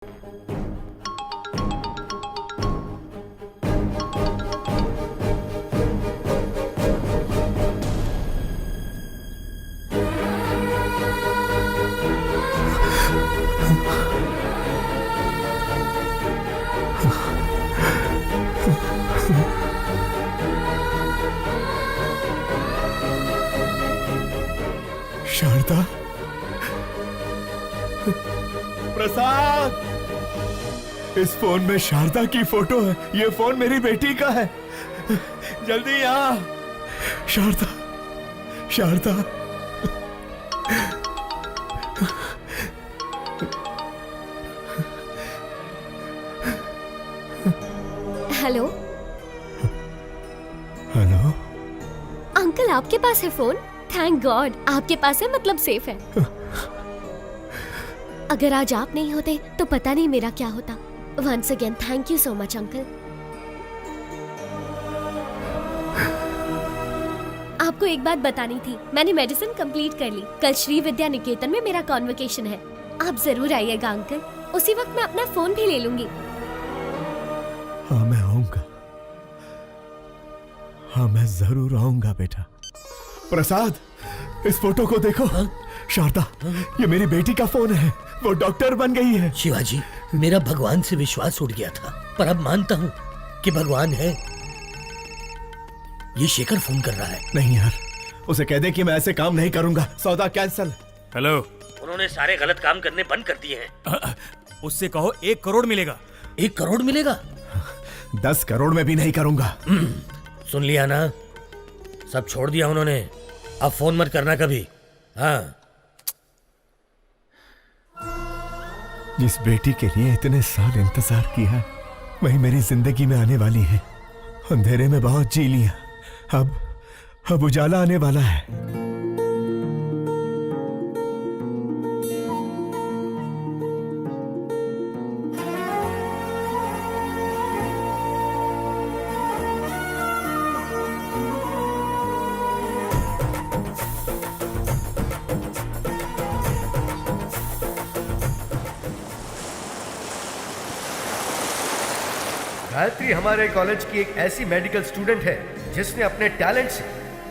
शारदा, प्रसाद, इस फोन में शारदा की फोटो है। ये फोन मेरी बेटी का है। जल्दी आ। Sharda, Sharda. Hello. Hello. Uncle, आपके पास है फोन? थैंक गॉड, आपके पास है, मतलब सेफ है। अगर आज आप नहीं होते तो पता नहीं मेरा क्या होता। Once again thank you so much uncle. आपको एक बात बतानी थी, मैंने मेडिसिन कंप्लीट कर ली। कल श्री विद्या निकेतन में मेरा कॉन्वोकेशन है। आप जरूर आइएगा अंकल। उसी वक्त मैं अपना फोन भी ले लूंगी। हाँ, मैं आऊंगा। हाँ, मैं जरूर आऊंगा बेटा। प्रसाद, इस फोटो को देखो। शारदा, ये मेरी बेटी का फोन है। वो डॉक्टर बन गई है। शिवाजी, मेरा भगवान से विश्वास उठ गया था, पर अब मानता हूँ कि भगवान है। ये शेखर फोन कर रहा है। नहीं यार, उसे कह दे कि मैं ऐसे काम नहीं करूंगा। सौदा कैंसल। हेलो। उन्होंने सारे गलत काम करने बंद कर दिए हैं। उससे कहो 1 करोड़ मिलेगा। 1 करोड़ मिलेगा? 10 करोड़ में भी नहीं करूंगा। सुन लिया ना, सब छोड़ दिया उन्होंने। अब फोन मत करना कभी। हाँ। जिस बेटी के लिए इतने साल इंतजार किया, वही मेरी जिंदगी में आने वाली है। अंधेरे में बहुत जी लिया, अब उजाला आने वाला है। गायत्री हमारे कॉलेज की एक ऐसी मेडिकल स्टूडेंट है जिसने अपने टैलेंट से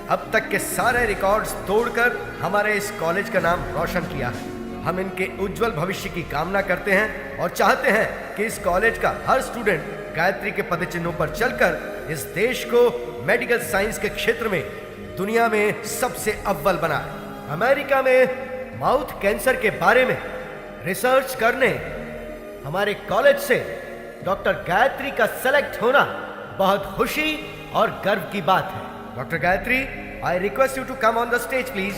अब तक के सारे रिकॉर्ड्स तोड़कर हमारे इस कॉलेज का नाम रोशन किया है। हम इनके उज्जवल भविष्य की कामना करते हैं और चाहते हैं कि इस कॉलेज का हर स्टूडेंट गायत्री के पदचिन्हों पर चलकर इस देश को मेडिकल साइंस के क्षेत्र में दुनिया में सबसे अव्वल बनाए। अमेरिका में माउथ कैंसर के बारे में रिसर्च करने हमारे कॉलेज से डॉक्टर गायत्री का सेलेक्ट होना बहुत खुशी और गर्व की बात है। Doctor Gayatri, I request you to come on the stage please.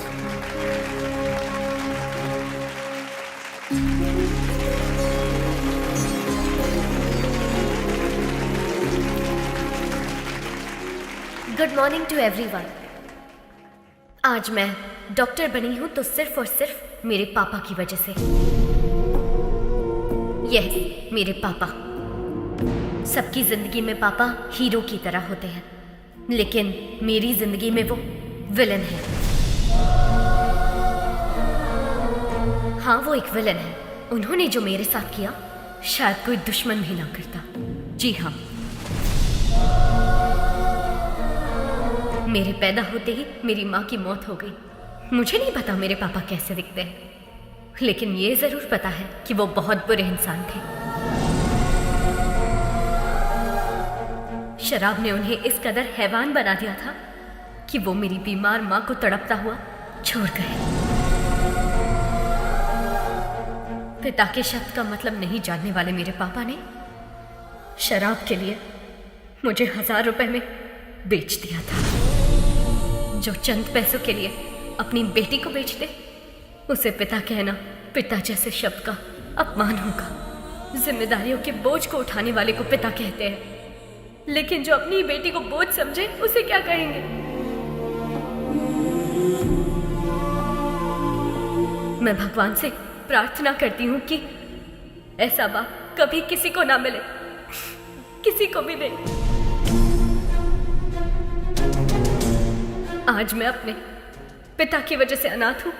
Good morning to everyone. आज मैं डॉक्टर बनी हूं तो सिर्फ और सिर्फ मेरे पापा की वजह से। यस, मेरे पापा। सबकी जिंदगी में पापा हीरो की तरह होते हैं, लेकिन मेरी जिंदगी में वो विलन है। हाँ, वो एक विलन है। उन्होंने जो मेरे साथ किया शायद कोई दुश्मन भी ना करता। जी हाँ, मेरे पैदा होते ही मेरी माँ की मौत हो गई। मुझे नहीं पता मेरे पापा कैसे दिखते हैं, लेकिन ये जरूर पता है कि वो बहुत बुरे इंसान थे। शराब ने उन्हें इस कदर हैवान बना दिया था कि वो मेरी बीमार माँ को तड़पता हुआ छोड़ गए। पिता के शब्द का मतलब नहीं जानने वाले मेरे पापा ने शराब के लिए मुझे 1000 रुपए में बेच दिया था। जो चंद पैसों के लिए अपनी बेटी को बेच दे, उसे पिता कहना पिता जैसे शब्द का अपमान होगा। जिम्मेदारियों के बोझ को उठाने वाले को पिता कहते हैं, लेकिन जो अपनी बेटी को बोझ समझे उसे क्या कहेंगे? मैं भगवान से प्रार्थना करती हूँ कि ऐसा बाप कभी किसी को ना मिले, किसी को भी नहीं। आज मैं अपने पिता की वजह से अनाथ हूँ,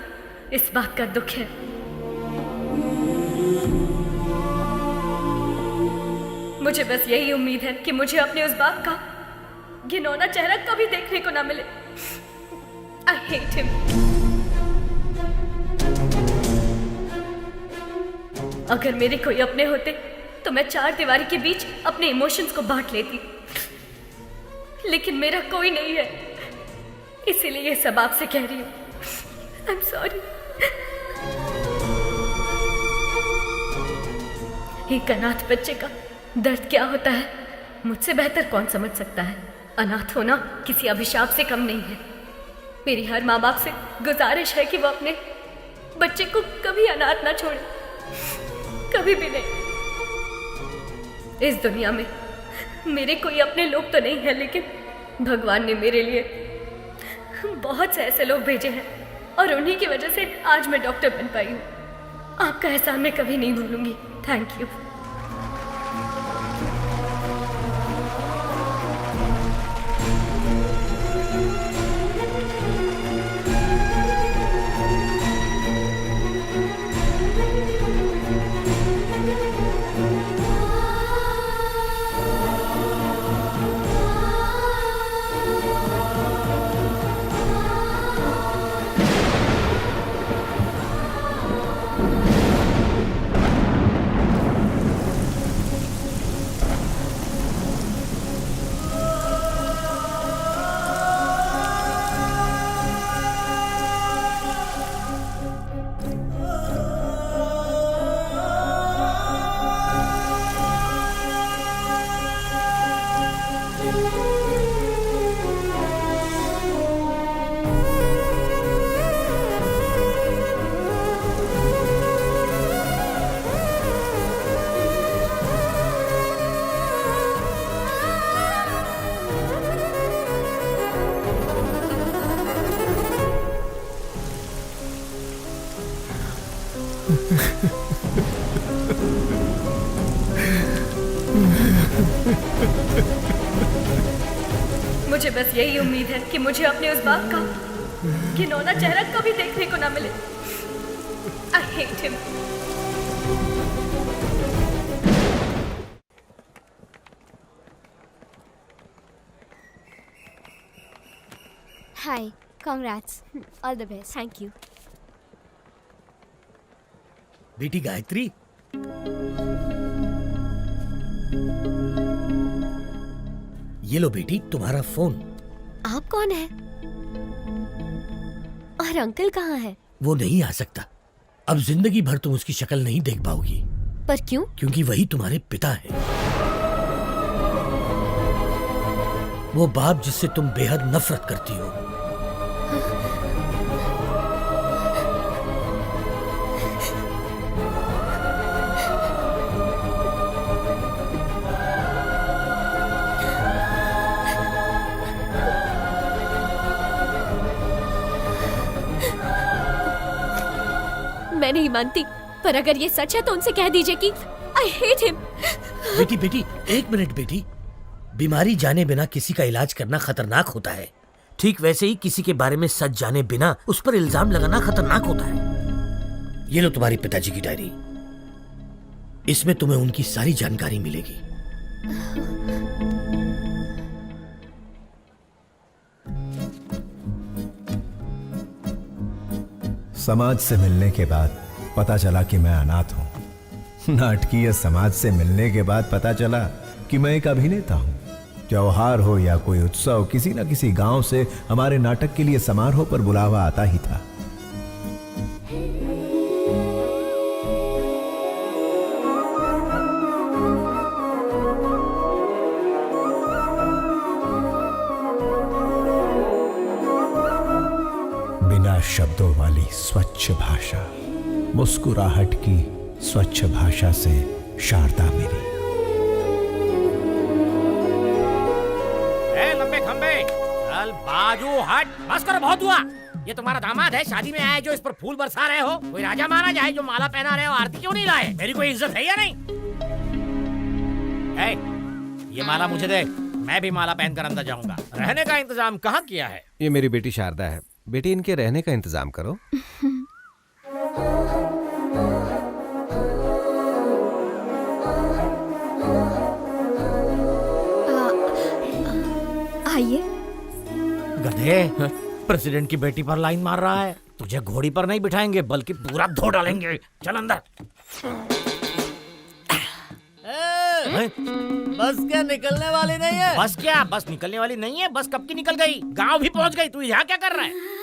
इस बात का दुख है। मुझे बस यही उम्मीद है कि मुझे अपने उस बाप का घिनौना चेहरा कभी देखने को ना मिले। I hate him. अगर मेरे कोई अपने होते तो मैं चार दीवारी के बीच अपने इमोशंस को बांट लेती, लेकिन मेरा कोई नहीं है, इसीलिए ये सब आपसे कह रही हूँ। I'm sorry. एक अनाथ बच्चे का दर्द क्या होता है मुझसे बेहतर कौन समझ सकता है। अनाथ होना किसी अभिशाप से कम नहीं है। मेरी हर माँ बाप से गुजारिश है कि वो अपने बच्चे को कभी अनाथ ना छोड़े, कभी भी नहीं। इस दुनिया में मेरे कोई अपने लोग तो नहीं है, लेकिन भगवान ने मेरे लिए बहुत से ऐसे लोग भेजे हैं और उन्हीं की वजह से आज मैं डॉक्टर बन पाई हूँ। आपका एहसान मैं कभी नहीं भूलूंगी। Thank you. मुझे बस यही उम्मीद है कि मुझे अपने उस बाप का घिनौना चेहरा कभी देखने को ना मिले। I hate him. Hi, congrats. All the best. Thank you. बेटी गायत्री, ये लो बेटी तुम्हारा फोन। आप कौन है? और अंकल कहाँ है? वो नहीं आ सकता। अब जिंदगी भर तुम उसकी शक्ल नहीं देख पाओगी। पर क्यों? क्योंकि वही तुम्हारे पिता हैं। वो बाप जिससे तुम बेहद नफरत करती हो। मैं नहीं मानती, पर अगर ये सच है तो उनसे कह दीजिए कि I hate him. बेटी बेटी एक मिनट बेटी, बीमारी जाने बिना किसी का इलाज करना खतरनाक होता है। ठीक वैसे ही किसी के बारे में सच जाने बिना उस पर इल्जाम लगाना खतरनाक होता है। ये लो तुम्हारे पिताजी की डायरी, इसमें तुम्हें उनकी सारी जानकारी मिलेगी। समाज से मिलने के बाद पता चला कि मैं अनाथ हूं। नाटकीय समाज से मिलने के बाद पता चला कि मैं एक अभिनेता हूं। त्योहार हो या कोई उत्सव, किसी न किसी गांव से हमारे नाटक के लिए समारोह पर बुलावा आता ही था। बिना शब्दों वाली स्वच्छ भाषा, मुस्कुराहट की स्वच्छ भाषा से शारदा मेरी। लंबे खंबे चल बाजू हट, बस करो, बहुत हुआ। ये तुम्हारा दामाद है, शादी में आया जो इस पर फूल बरसा रहे हो? कोई राजा माना जाए जो माला पहना रहे हो, आरती क्यों नहीं लाए? मेरी कोई इज्जत है या नहीं? ये माला मुझे दे, मैं भी माला पहनकर अंदर जाऊंगा। रहने का इंतजाम कहाँ किया है? ये मेरी बेटी शारदा है। बेटी, इनके रहने का इंतजाम करो। बिठाइए। गधे, प्रेसिडेंट की बेटी पर लाइन मार रहा है। तुझे घोड़ी पर नहीं बिठाएंगे बल्कि पूरा धो डालेंगे। चल अंदर। बस क्या निकलने वाली नहीं है? बस क्या? बस निकलने वाली नहीं है? बस कब की निकल गई? गांव भी पहुंच गई। तू यहाँ क्या कर रहा है?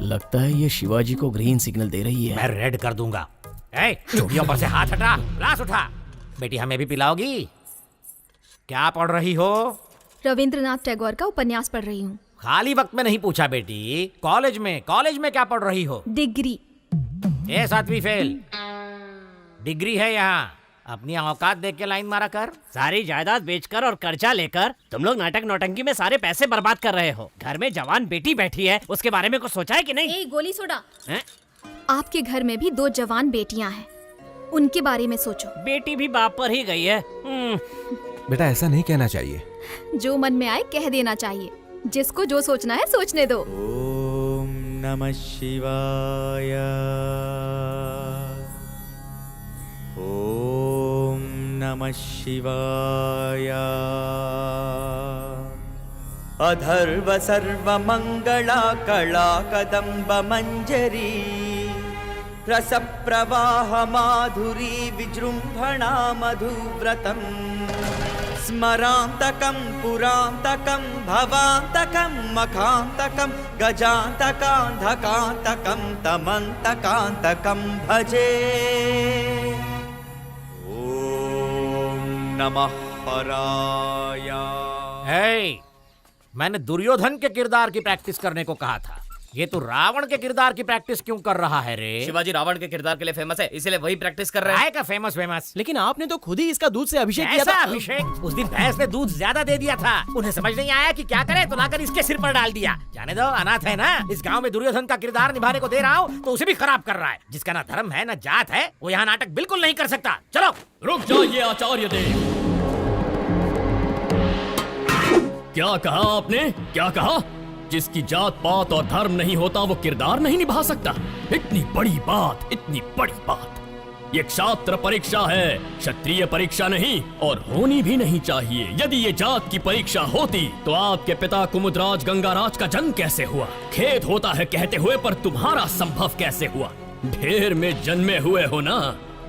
लगता है ये शिवाजी को ग्रीन सिग्नल दे रही है। मैं रेड कर दूंगा। ए, चूड़ियों पर से हाथ हटा, ग्लास उठा। बेटी हमें भी पिलाओगी? क्या पढ़ रही हो? रविंद्रनाथ टैगोर का उपन्यास पढ़ रही हूँ। खाली वक्त में नहीं पूछा बेटी। कॉलेज में क्या पढ़ रही हो? डिग्री। 7वीं फेल। डिग्री है यहाँ। अपनी औकात देख के लाइन मारा कर। सारी जायदाद बेचकर और कर्जा लेकर तुम लोग नाटक नौटंकी में सारे पैसे बर्बाद कर रहे हो। घर में जवान बेटी बैठी है, उसके बारे में कुछ सोचा है कि नहीं? गोली सोडा। हैं? आपके घर में भी 2 जवान बेटियां हैं, उनके बारे में सोचो। बेटी भी बाप पर ही गई है। बेटा ऐसा नहीं कहना चाहिए। जो मन में आए कह देना चाहिए। जिसको जो सोचना है सोचने दो। ओम नमः शिवाय। ओम नमः शिवाय। अधर्व सर्व मंगला कला कदम्ब मंजरी रस प्रवाह माधुरी विजृंभणा मधुव्रतम् स्मरांतकं पुरांतकं भवांतकं मखांतकं गजांतकांधकांतकं तमंतकांतकं भजे। ओम नमः पराय। मैंने दुर्योधन के किरदार की प्रैक्टिस करने को कहा था। ये तो रावण के किरदार की प्रैक्टिस क्यों कर रहा है रे? शिवाजी रावण के किरदार के लिए फेमस है, इसीलिए वही प्रैक्टिस कर रहे हैं। का फेमस? लेकिन आपने तो खुद ही इसका दूध से अभिषेक किया ऐसा था। अभिषेक? उस दिन भैंस ने दूध ज्यादा दे दिया था। उन्हें समझ नहीं आया कि क्या करे, तो लाकर इसके सिर पर डाल दिया। जाने दो, अनाथ है ना। इस गांव में दुर्योधन का किरदार निभाने को दे रहा हूँ तो उसे भी खराब कर रहा है। जिसका ना धर्म है ना जात है, वो यहाँ नाटक बिल्कुल नहीं कर सकता। चलो। रुक जाइए आचार्य देव। क्या कहा आपने? क्या कहा? जिसकी जात पात और धर्म नहीं होता वो किरदार नहीं निभा सकता? इतनी बड़ी बात, इतनी बड़ी बात। ये क्षात्र परीक्षा है, क्षत्रिय परीक्षा नहीं, और होनी भी नहीं चाहिए। यदि ये जात की परीक्षा होती तो आपके पिता कुमुदराज गंगाराज का जन्म कैसे हुआ? खेद होता है कहते हुए, पर तुम्हारा संभव कैसे हुआ? ढेर में जन्मे हुए हो ना।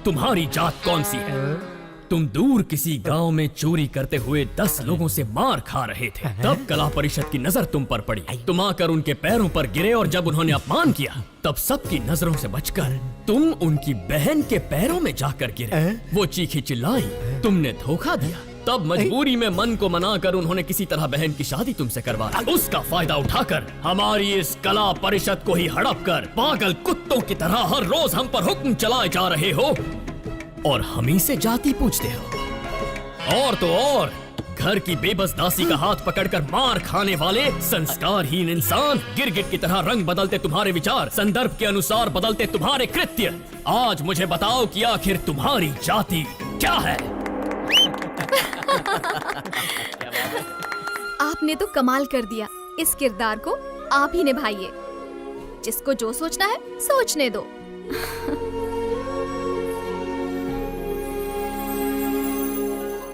तुम्हारी जात कौन सी है? तुम दूर किसी गांव में चोरी करते हुए 10 लोगों से मार खा रहे थे। तब कला परिषद की नजर तुम पर पड़ी। तुम आकर उनके पैरों पर गिरे और जब उन्होंने अपमान किया तब सबकी नजरों से बचकर तुम उनकी बहन के पैरों में जाकर गिरे। वो चीखी चिल्लाई, तुमने धोखा दिया। तब मजबूरी में मन को मनाकर उन्होंने किसी तरह बहन की शादी तुमसे करवा दी। उसका फायदा उठाकर हमारी इस कला परिषद को ही हड़प कर पागल कुत्तों की तरह हर रोज हम पर हुक्म चलाए जा रहे हो और हम ही से जाति पूछते हो। और तो और घर की बेबस दासी का हाथ पकड़कर मार खाने वाले संस्कारहीन इंसान, गिरगिट की तरह रंग बदलते तुम्हारे विचार, संदर्भ के अनुसार बदलते तुम्हारे कृत्य। आज मुझे बताओ कि आखिर तुम्हारी जाति क्या है? आपने तो कमाल कर दिया। इस किरदार को आप ही निभाइए। जिसको जो सोचना है सोचने दो।